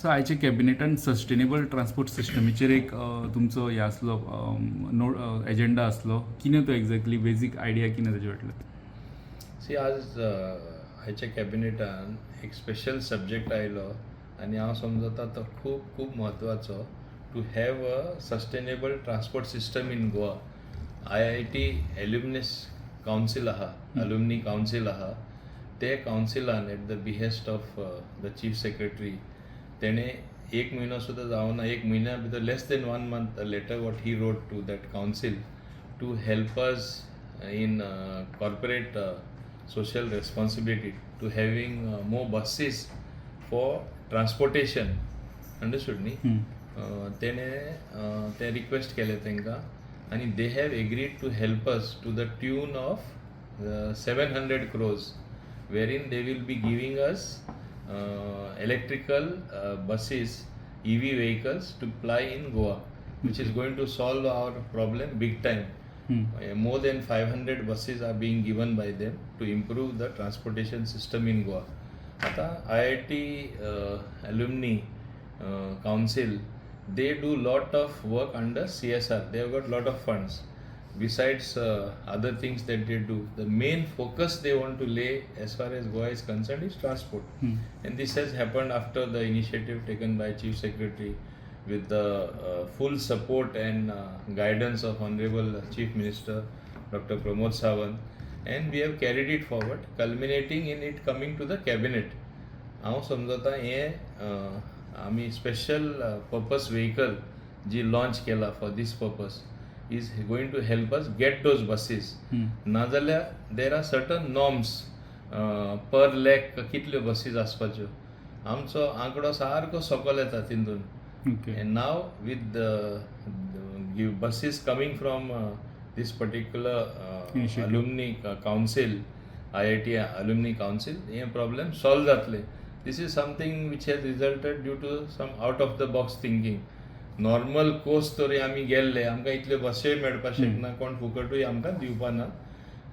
सो आयचे कॅबिनेटान sustainable transport सिस्टमीचेर एक तुमचो हे आसलो एजेंडा आसलो. कितें तो एक्झॅक्टली बेजीक आयडिया कितें ताजे फाटल्यान? सी आज आयच्या कॅबिनेटान एक स्पेशल सब्जेक्ट आयलो आनी हांव समजता तो खूब खूब म्हत्वाचो to have a sustainable transport system in Goa. IIT alumnus council आहा, अल्युमिनी कावन्सील आहा, ते कावन्सिलान at the behest of the chief secretary तेणे एक म्हयनो सुद्दां जावना, एक म्हयन्या भितर less than 1 month letter what he wrote to that council to help us in corporate social responsibility to having more buses for transportation. Understood न्ही? तेणे ते रिक्वेस्ट केले तांकां आनी they have agreed to help us to the tune of 700 crores wherein they will be giving us electrical buses, EV vehicles to ply in Goa, which is going to solve our problem big time. More than 500 buses are being given by them to improve the transportation system in Goa. Ata IIT Alumni Council, they do lot of work under CSR. They have got lot of funds. Besides other things that they do, the main focus they want to lay as far as Goa is concerned is transport. And this has happened after the initiative taken by Chief Secretary with the full support and guidance of Honorable Chief Minister Dr. Pramod Sawant, and we have carried it forward, culminating in it coming to the cabinet. हांव समजता हें आमी special purpose vehicle जी launch केला for this purpose is going to help us get those buses. नाजाल्यार there are certain norms पर लॅक कितल्यो buses आसपाच्यो. आमचो आंकडो सारको सकयल येता तितून. And now with the buses coming from this particular alumni council, IIT alumni council, ये problem solve जातले. This is something which has resulted due to some out of the box thinking. Normal course तरी आमी गेल्ले, आमकां इतल्यो बसी मेळपाक शकना, कोण फुकटूय आमकां दिवपा ना.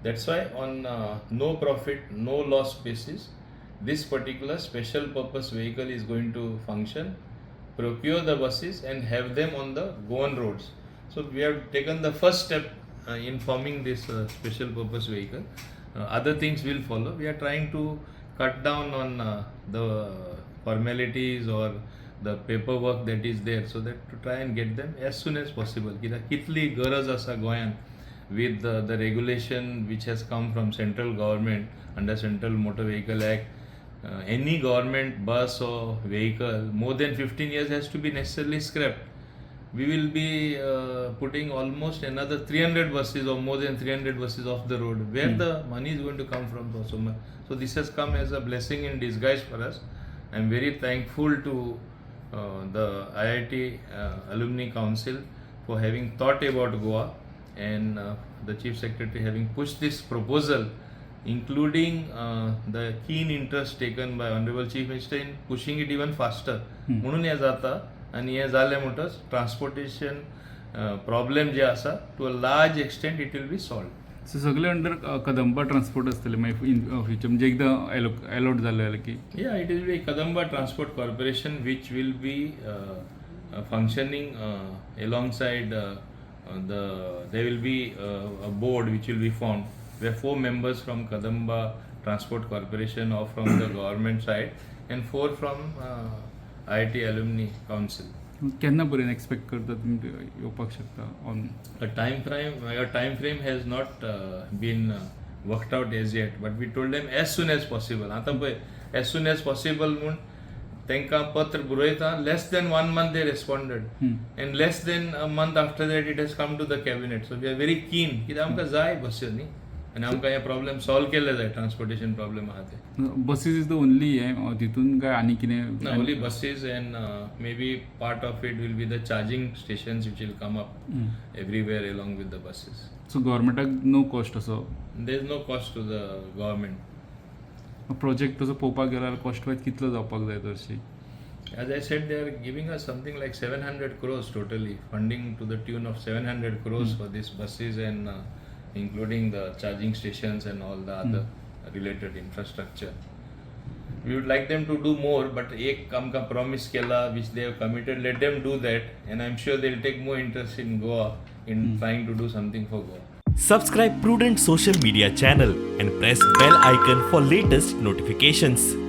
That's why on no profit, no loss basis, this particular special purpose vehicle is going to function, procure the buses and have them on the Goan roads. So we have taken the first step in forming this special purpose vehicle. Other things will follow. We are trying to cut down on the formalities or the paperwork that is there, so that to try and get them as soon as possible. Kitli गरज आसा गोंयान with the regulation which has come from central government under Central Motor Vehicle Act. Any government bus or vehicle more than 15 years has to be necessarily scrapped. We will be putting almost another 300 buses or more than 300 buses off the road. Where the money is going to come from so much? So this has come as a blessing in disguise for us. I am very thankful to the IIT Alumni Council for having thought about Goa, and the Chief Secretary having pushed this proposal, including the keen interest taken by Honorable Chief Minister in pushing it even faster. म्हणून हे जाता आनी हे जालें म्हणटच transportation problem जे आसा to a large extent it will be solve. So सगळे under Kadamba transport आसतले मागीर in future म्हणजे एकदां अलॉट जालें जाल्यार की? या it will B Kadamba transport corporation which will be functioning alongside there will be a board which will be formed where 4 members from Kadamba Transport Corporation or from the government side and 4 from IIT Alumni Council. केन्ना पर्यंत expect करता तुमी येवपाक शकता on A time frame has not been worked out as yet, but we told them as soon as possible. आता पळय as soon as possible म्हूण तांकां पत्र बरयता, less than 1 month they responded, and less than a month after that it has come to the cabinet. So we are very keen कित्याक आमकां जाय बस्यो न्ही, आनी आमकां हे प्रॉब्लेम सॉल्व केले जाय. ट्रान्सपोर्टेशन प्रॉब्लेम आहा ते बसीस इज द ओनली हे तितून काय आनी कितें? Only buses and may be part of it will be the charging stations which will come up everywhere along with the buses. So गव्हर्मेंटाक नो कॉस्ट असो? There is no cost to the government. Project तसो पळोवपाक गेल्यार cost wise कितलो जावपाक जाय तशी? As I said, they are giving us something like 700 crores totally, funding to the tune of 700 crores for these buses and including the charging stations and all the other related infrastructure. we would like them to do more, but एक आमकां promise केला which they have committed, let them do that, and I'm sure they'll take more interest in Goa in trying to do something for Goa. Subscribe Prudent social media channel and press bell icon for latest notifications.